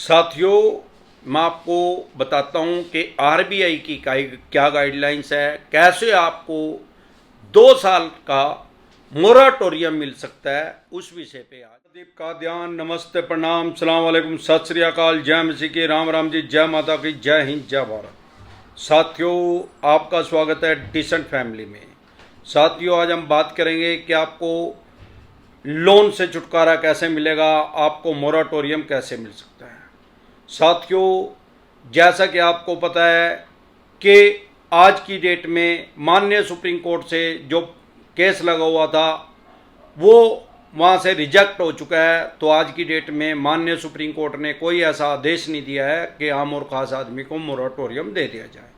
साथियों, मैं आपको बताता हूं कि आरबीआई की क्या गाइडलाइंस है, कैसे आपको 2 साल का मोराटोरियम मिल सकता है, उस विषय पे आज दीप का ध्यान। नमस्ते, प्रणाम, सलाम वालेकुम, सत श्री अकाल, जय मसीह की, राम राम जी, जय माता की, जय हिंद, जय भारत। साथियों, आपका स्वागत है डिसेंट फैमिली में। साथियों, आज हम बात करेंगे कि आपको लोन से छुटकारा कैसे मिलेगा, आपको मोराटोरियम कैसे मिल सकता है। साथियों, जैसा कि आपको पता है कि आज की डेट में माननीय सुप्रीम कोर्ट से जो केस लगा हुआ था वो वहाँ से रिजेक्ट हो चुका है। तो आज की डेट में माननीय सुप्रीम कोर्ट ने कोई ऐसा आदेश नहीं दिया है कि आम और खास आदमी को मोराटोरियम दे दिया जाए।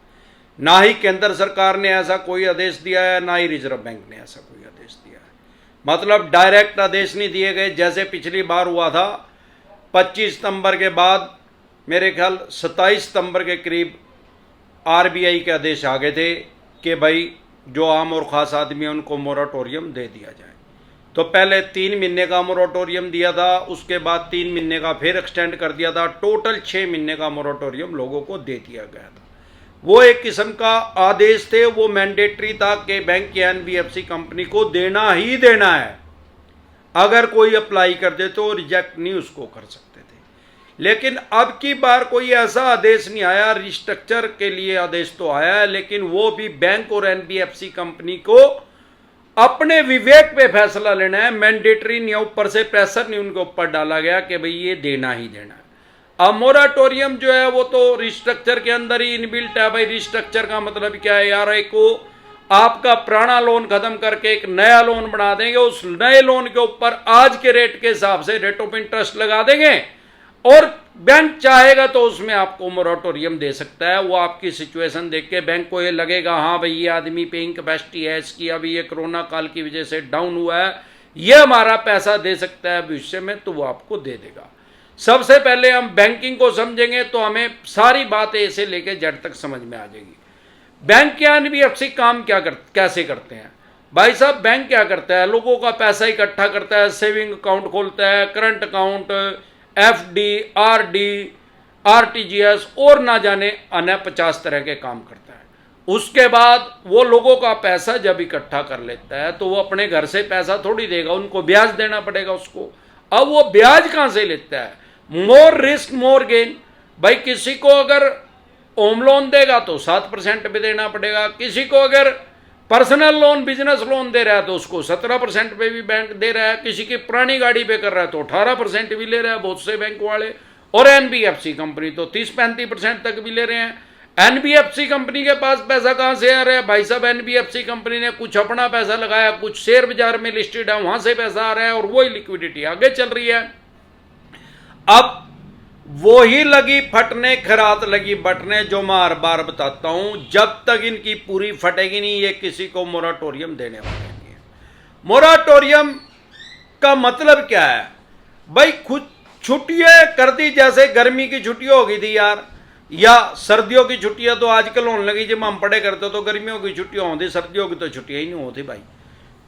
ना ही केंद्र सरकार ने ऐसा कोई आदेश दिया है, ना ही रिजर्व बैंक ने ऐसा कोई आदेश दिया है। मतलब डायरेक्ट आदेश नहीं दिए गए, जैसे पिछली बार हुआ था 25 सितंबर के बाद, मेरे ख्याल 27 सितंबर के करीब आरबीआई के आदेश आ गए थे कि भाई जो आम और ख़ास आदमी है उनको मोराटोरियम दे दिया जाए। तो पहले 3 महीने का मोराटोरियम दिया था, उसके बाद 3 महीने का फिर एक्सटेंड कर दिया था, टोटल 6 महीने का मोराटोरियम लोगों को दे दिया गया था। वो एक किस्म का आदेश थे, वो मैंडेटरी था कि बैंक या एनबीएफसी कंपनी को देना ही देना है। अगर कोई अप्लाई कर दे तो रिजेक्ट नहीं उसको कर सकते थे। लेकिन अब की बार कोई ऐसा आदेश नहीं आया। रिस्ट्रक्चर के लिए आदेश तो आया है, लेकिन वो भी बैंक और एनबीएफसी कंपनी को अपने विवेक पे फैसला लेना है। मैंडेटरी नहीं, ऊपर से प्रेशर नहीं उनके ऊपर डाला गया कि भाई ये देना ही देना है। अब मोराटोरियम जो है वो तो रिस्ट्रक्चर के अंदर ही इनबिल्ट है। भाई रिस्ट्रक्चर का मतलब क्या है यार, एक को आपका पुराना लोन खत्म करके एक नया लोन बना देंगे, उस नए लोन के ऊपर आज के रेट के हिसाब से रेट ऑफ इंटरेस्ट लगा देंगे और बैंक चाहेगा तो उसमें आपको मोराटोरियम दे सकता है। वो आपकी सिचुएशन देख के बैंक को ये लगेगा हाँ भाई ये आदमी पेइंग कैपेसिटी है इसकी, अभी ये कोरोना काल की वजह से डाउन हुआ है, ये हमारा पैसा दे सकता है भविष्य में, तो वो आपको दे देगा। सबसे पहले हम बैंकिंग को समझेंगे तो हमें सारी बातें ऐसे लेके जेड तक समझ में आ जाएगी। बैंक या एनबीएफसी काम कैसे करते हैं भाई साहब। बैंक क्या करता है, लोगों का पैसा इकट्ठा करता है, सेविंग अकाउंट खोलता है, current account, FD, RD, RTGS और ना जाने अन्य 50 तरह के काम करता है। उसके बाद वो लोगों का पैसा जब इकट्ठा कर लेता है तो वो अपने घर से पैसा थोड़ी देगा, उनको ब्याज देना पड़ेगा उसको। अब वो ब्याज कहाँ से लेता है, मोर रिस्क मोर गेन। भाई किसी को अगर होम लोन देगा तो 7% पे देना पड़ेगा, किसी को अगर पर्सनल लोन बिजनेस लोन दे रहा है तो उसको 17% पे भी बैंक दे रहा है, किसी की पुरानी गाड़ी पे कर रहा है तो 18% भी ले रहा है बहुत से बैंक वाले, और एनबीएफसी कंपनी तो 30-35% तक भी ले रहे हैं। एनबीएफसी कंपनी के पास पैसा कहाँ से आ रहा है भाई साहब, एनबीएफसी कंपनी ने कुछ अपना पैसा लगाया, कुछ शेयर बाजार में लिस्टेड है वहां से पैसा आ रहा है और वही लिक्विडिटी आगे चल रही है। अब वो ही लगी फटने खरात लगी बटने, जो मैं हर बार बताता हूं, जब तक इनकी पूरी फटेगी नहीं ये किसी को मोराटोरियम देने वाले नहीं है। मोराटोरियम का मतलब क्या है भाई, खुद छुट्टियां कर दी, जैसे गर्मी की छुट्टियां हो गई थी यार, या सर्दियों की छुट्टियां तो आजकल होने लगी। जब हम पढ़े करते तो गर्मियों की छुट्टियां होती, सर्दियों की तो छुट्टियां ही नहीं होती भाई।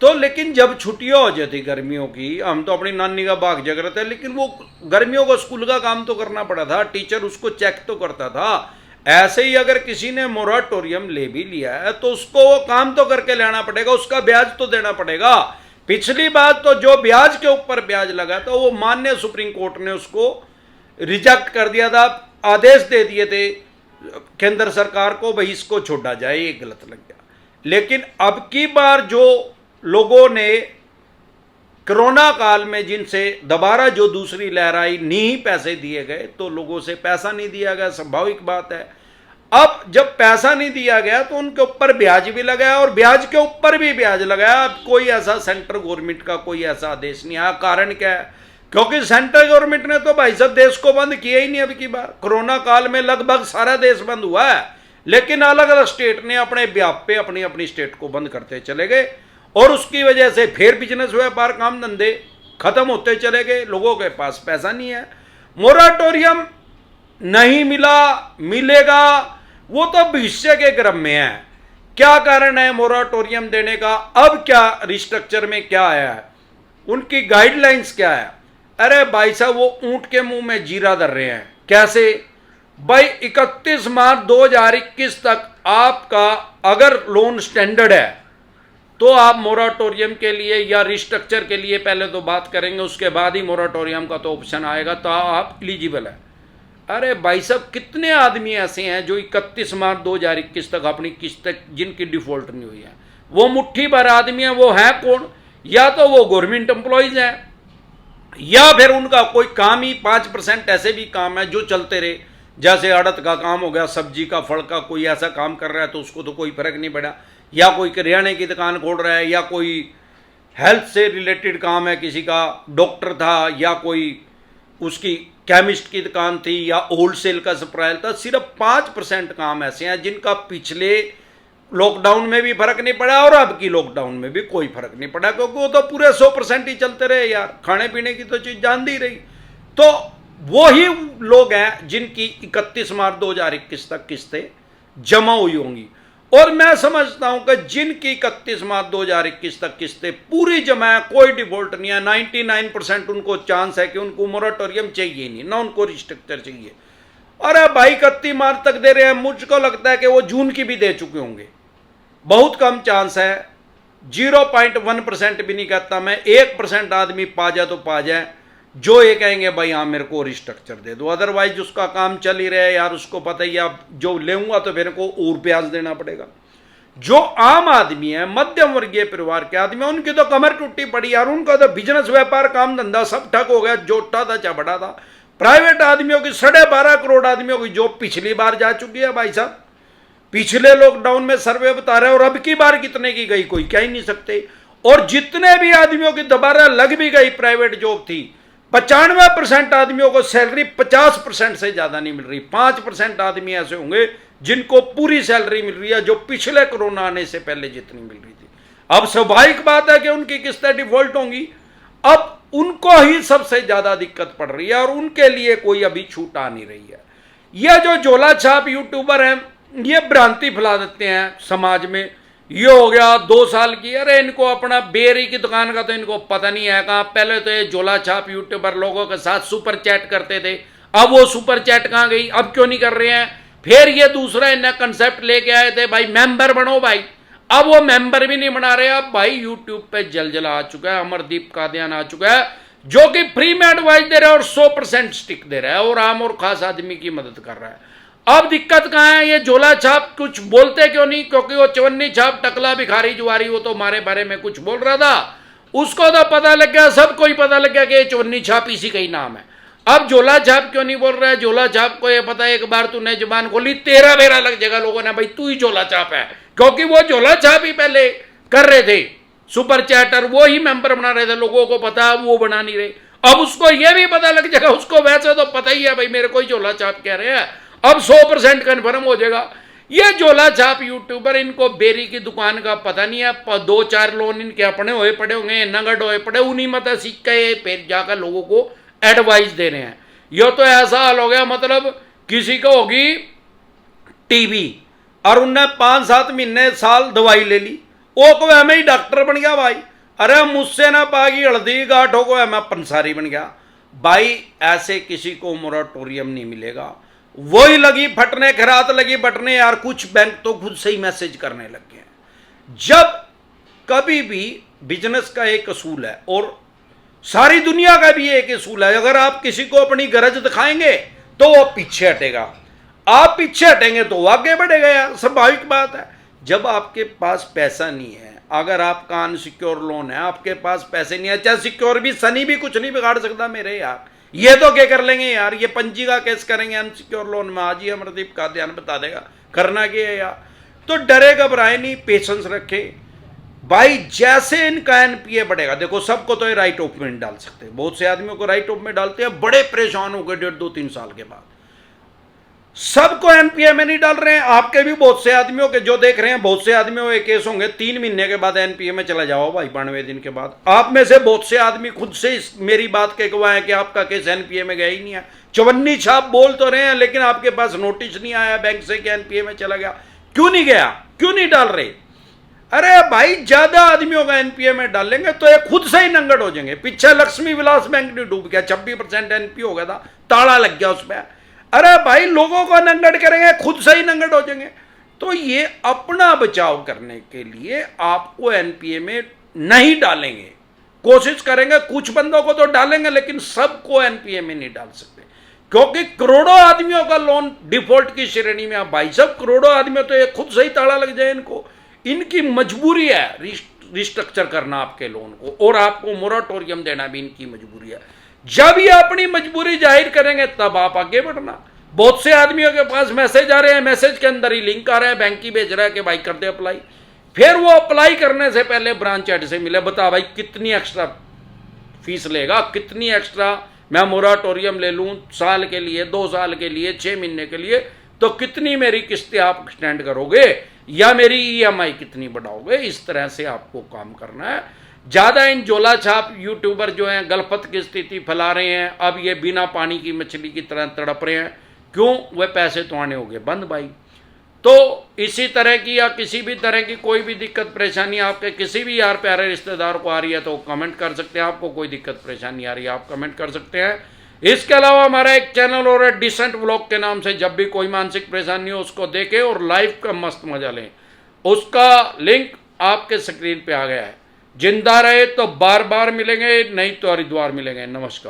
तो लेकिन जब छुट्टियां हो जाती गर्मियों की, हम तो अपनी नानी का बाग जग रहे थे, लेकिन वो गर्मियों को स्कूल का काम तो करना पड़ा था, टीचर उसको चेक तो करता था। ऐसे ही अगर किसी ने मोराटोरियम ले भी लिया है तो उसको वो काम तो करके लेना पड़ेगा, उसका ब्याज तो देना पड़ेगा। पिछली बात तो जो ब्याज के ऊपर ब्याज लगा था वो माननीय सुप्रीम कोर्ट ने उसको रिजेक्ट कर दिया था, आदेश दे दिए थे केंद्र सरकार को भाई इसको छोड़ा जाए, ये गलत लग गया। लेकिन अब की बार जो लोगों ने कोरोना काल में जिनसे दोबारा जो दूसरी लहर आई नहीं पैसे दिए गए, तो लोगों से पैसा नहीं दिया गया, स्वाभाविक बात है। अब जब पैसा नहीं दिया गया तो उनके ऊपर ब्याज भी लगाया और ब्याज के ऊपर भी ब्याज लगाया। अब कोई ऐसा सेंट्रल गवर्नमेंट का कोई ऐसा आदेश नहीं आया। कारण क्या है, क्योंकि सेंट्रल गवर्नमेंट ने तो भाई साहब देश को बंद किया ही नहीं। अब की बार कोरोना काल में लगभग सारा देश बंद हुआ है, लेकिन अलग अलग स्टेट ने अपने व्याप पे अपनी अपनी स्टेट को बंद करते चले गए और उसकी वजह से फिर बिजनेस व्यापार काम धंधे खत्म होते चले गए, लोगों के पास पैसा नहीं है। मोराटोरियम नहीं मिला, मिलेगा वो तो भविष्य के क्रम में है। क्या कारण है मोराटोरियम देने का, अब क्या रिस्ट्रक्चर में क्या आया है, उनकी गाइडलाइंस क्या है। अरे भाई साहब वो ऊंट के मुंह में जीरा धर रहे हैं कैसे भाई? 31 मार्च 2021 तक आपका अगर लोन स्टैंडर्ड है तो आप मोराटोरियम के लिए या रिस्ट्रक्चर के लिए पहले तो बात करेंगे, उसके बाद ही मोराटोरियम का तो ऑप्शन आएगा, तो आप एलिजिबल है। अरे भाई साहब, कितने आदमी ऐसे हैं जो 31 मार्च 2021 तक अपनी किस्त तक जिनकी डिफॉल्ट नहीं हुई है? वो मुट्ठी भर आदमी है। वो है कौन? या तो वो गवर्नमेंट एम्प्लॉयज हैं, या फिर उनका कोई काम ही 5% ऐसे भी काम है जो चलते रहे, जैसे आड़त का काम हो गया, सब्जी का, फल का, कोई ऐसा काम कर रहा है तो उसको तो कोई फर्क नहीं पड़ा, या कोई करियाने की दुकान खोल रहा है, या कोई हेल्थ से रिलेटेड काम है, किसी का डॉक्टर था, या कोई उसकी केमिस्ट की दुकान थी, या होलसेल का सप्लायर था। सिर्फ 5% काम ऐसे हैं जिनका पिछले लॉकडाउन में भी फर्क नहीं पड़ा और अब की लॉकडाउन में भी कोई फर्क नहीं पड़ा, क्योंकि वो तो पूरे 100% ही चलते रहे यार, खाने पीने की तो चीज जानती रही। तो वो ही लोग हैं जिनकी 31 मार्च 2021 तक किस्तें जमा हुई होंगी। और मैं समझता हूं कि जिनकी 31 मार्च 2021 तक किस्तें पूरी जमा है, कोई डिफॉल्ट नहीं है, 99% उनको चांस है कि उनको मोराटोरियम चाहिए नहीं, ना उनको रिस्ट्रक्चर चाहिए। अरे भाई 31 मार्च तक दे रहे हैं, मुझको लगता है कि वो जून की भी दे चुके होंगे। बहुत कम चांस है, 0.1% भी नहीं कहता मैं, 1% आदमी पा जाए तो पा जाए जो ये कहेंगे भाई हाँ मेरे को रिस्ट्रक्चर दे दो। अदरवाइज उसका काम चल ही रहा है यार, उसको पता ही आप जो लेऊंगा तो मेरे को और ब्याज देना पड़ेगा। जो आम आदमी है, मध्यम वर्गीय परिवार के आदमी, उनकी तो कमर टूटी पड़ी यार, उनका तो बिजनेस व्यापार काम धंधा सब ठप हो गया, जोटा था चबड़ा था। प्राइवेट आदमियों की 12.5 करोड़ आदमियों की जॉब पिछली बार जा चुकी है भाई साहब, पिछले लॉकडाउन में सर्वे बता रहे, और अब की बार कितने की गई कोई कह ही नहीं सकते। और जितने भी आदमियों की दोबारा लग भी गई प्राइवेट जॉब थी, 95% आदमियों को सैलरी 50% से ज्यादा नहीं मिल रही। 5% आदमी ऐसे होंगे जिनको पूरी सैलरी मिल रही है, जो पिछले कोरोना आने से पहले जितनी मिल रही थी। अब स्वाभाविक बात है कि उनकी किस्तें डिफॉल्ट होंगी, अब उनको ही सबसे ज्यादा दिक्कत पड़ रही है, और उनके लिए कोई अभी छूट आ नहीं रही है। यह जो झोला छाप यूट्यूबर हैं, ये भ्रांति फैला देते हैं समाज में, ये हो गया 2 साल की, अरे इनको अपना बेरी की दुकान का तो इनको पता नहीं है कहाँ। पहले तो ये झोला छाप यूट्यूबर लोगों के साथ सुपर चैट करते थे, अब वो सुपर चैट कहाँ गई, अब क्यों नहीं कर रहे हैं। फिर ये दूसरा इन्हें कंसेप्ट लेके आए थे भाई मेंबर बनो भाई, अब वो मेंबर भी नहीं बना रहे। अब भाई यूट्यूब पे जलजला आ चुका है, अमरदीप कादियान आ चुका है, जो कि फ्री में एडवाइस दे रहा है और 100% स्टिक दे रहा है, और आम और खास आदमी की मदद कर रहा है। अब दिक्कत कहां है, ये झोला छाप कुछ बोलते क्यों नहीं? क्योंकि वो चवन्नी छाप टकला भिखारी जुआरी, वो तो हमारे बारे में कुछ बोल रहा था, उसको तो पता लग गया, सबको ही पता लग गया कि ये चवन्नी छाप इसी का ही नाम है। अब झोला छाप क्यों नहीं बोल रहा है? झोला छाप को ये पता है, एक बार तूने जुबान खोली तेरा बेरा लग जाएगा लोगों ने, भाई तू ही झोला छाप है, क्योंकि वो झोला छाप ही पहले कर रहे थे, सुपर चैटर वो ही मेंबर बना रहे थे, लोगों को पता, वो बना नहीं रहे। अब उसको ये भी पता लग जाएगा, उसको वैसे तो पता ही है भाई मेरे को ही झोला छाप कह रहे हैं, अब 100% कन्फर्म हो जाएगा। ये झोला छाप यूट्यूबर, इनको बेरी की दुकान का पता नहीं है, 2-4 लोन इनके अपने होए पड़े होंगे, नगद होए पड़े, उन्हीं मत सीख के फिर जाकर लोगों को एडवाइस दे रहे हैं। यो तो ऐसा हाल हो गया, मतलब किसी को होगी टीबी और उनने 5-7 महीने साल दवाई ले ली, वो को मैं ही डॉक्टर बन गया भाई, अरे मुझसे ना पागी हल्दी गांठों को मैं पंसारी बन गया भाई। ऐसे किसी को मोराटोरियम नहीं मिलेगा। वही लगी फटने, खरात लगी बटने यार, कुछ बैंक तो खुद से ही मैसेज करने लग गए हैं। जब कभी भी बिजनेस का एक असूल है, और सारी दुनिया का भी एक असूल है, अगर आप किसी को अपनी गरज दिखाएंगे तो वो पीछे हटेगा, आप पीछे हटेंगे तो वो आगे बढ़ेगा यार, स्वाभाविक बात है। जब आपके पास पैसा नहीं है, अगर आपका अनसिक्योर लोन है, आपके पास पैसे नहीं है, चाहे सिक्योर भी, सनी भी कुछ नहीं बिगाड़ सकता मेरे यार, ये तो क्या कर लेंगे यार, ये पंजी का केस करेंगे अनसिक्योर लोन में, आज ही अमरदीप का ध्यान बता देगा करना क्या है यार। तो डरे घबराए नहीं, पेशेंस रखे भाई। जैसे इनका एनपीए बढ़ेगा, देखो सबको तो ये राइट ऑफ में डाल सकते हैं, बहुत से आदमियों को राइट ऑफ में डालते हैं, बड़े परेशान हो गए 1.5-2-3 साल के बाद। सबको एनपीए में नहीं डाल रहे हैं, आपके भी बहुत से आदमियों के जो देख रहे हैं, बहुत से आदमियों के केस होंगे 3 महीने के बाद एनपीए में चला जाओ भाई, 92 दिन के बाद। आप में से बहुत से आदमी खुद से मेरी बात के गवाह हैं कि आपका केस एनपीए में गया ही नहीं है। चवन्नी छाप बोल तो रहे हैं, लेकिन आपके पास नोटिस नहीं आया बैंक से कि एनपीए में चला गया। क्यों नहीं गया, क्यों नहीं डाल रहे? अरे भाई ज्यादा आदमियों का एनपीए में डालेंगे तो ये खुद से ही नंगड़ हो जाएंगे। पीछे लक्ष्मी विलास बैंक नहीं डूब गया, 26% एनपीए हो गया था, ताला लग गया उसमें। अरे भाई लोगों को नंगड़ करेंगे, खुद से ही नंगड़ हो जाएंगे। तो ये अपना बचाव करने के लिए आपको एनपीए में नहीं डालेंगे, कोशिश करेंगे, कुछ बंदों को तो डालेंगे लेकिन सबको एनपीए में नहीं डाल सकते, क्योंकि करोड़ों आदमियों का लोन डिफॉल्ट की श्रेणी में। आप भाई साहब करोड़ों आदमियों, तो ये खुद से ही ताला लग जाए इनको, इनकी मजबूरी है रिस्ट्रक्चर करना आपके लोन को, और आपको मोराटोरियम देना भी इनकी मजबूरी है। जब ये अपनी मजबूरी जाहिर करेंगे तब आप आगे बढ़ना। बहुत से आदमियों के पास मैसेज आ रहे हैं, मैसेज के अंदर ही लिंक आ रहा है, बैंक ही भेज रहा है कि भाई कर दे अप्लाई। फिर वो अप्लाई करने से पहले ब्रांच हेड से मिले, बता भाई कितनी एक्स्ट्रा फीस लेगा, कितनी एक्स्ट्रा मैं मोराटोरियम ले लूं, साल के लिए, 2 साल के लिए, 6 महीने के लिए, तो कितनी मेरी किस्तें आप एक्सटेंड करोगे या मेरी ईएमआई कितनी बढ़ाओगे। इस तरह से आपको काम करना है। ज़्यादा इन झोला छाप यूट्यूबर जो हैं गलफत की स्थिति फैला रहे हैं, अब ये बिना पानी की मछली की तरह तड़प रहे हैं, क्यों? वह पैसे तो आने हो गए बंद भाई। तो इसी तरह की या किसी भी तरह की कोई भी दिक्कत परेशानी आपके किसी भी यार प्यारे रिश्तेदार को आ रही है तो कमेंट कर सकते हैं। आपको कोई दिक्कत परेशानी आ रही है आप कमेंट कर सकते हैं। इसके अलावा हमारा एक चैनल और है डिसेंट व्लॉग के नाम से, जब भी कोई मानसिक परेशानी हो उसको देखें और लाइव का मस्त मजा लें। उसका लिंक आपके स्क्रीन पे आ गया है। जिंदा रहे तो बार बार मिलेंगे, नहीं तो हरिद्वार मिलेंगे। नमस्कार।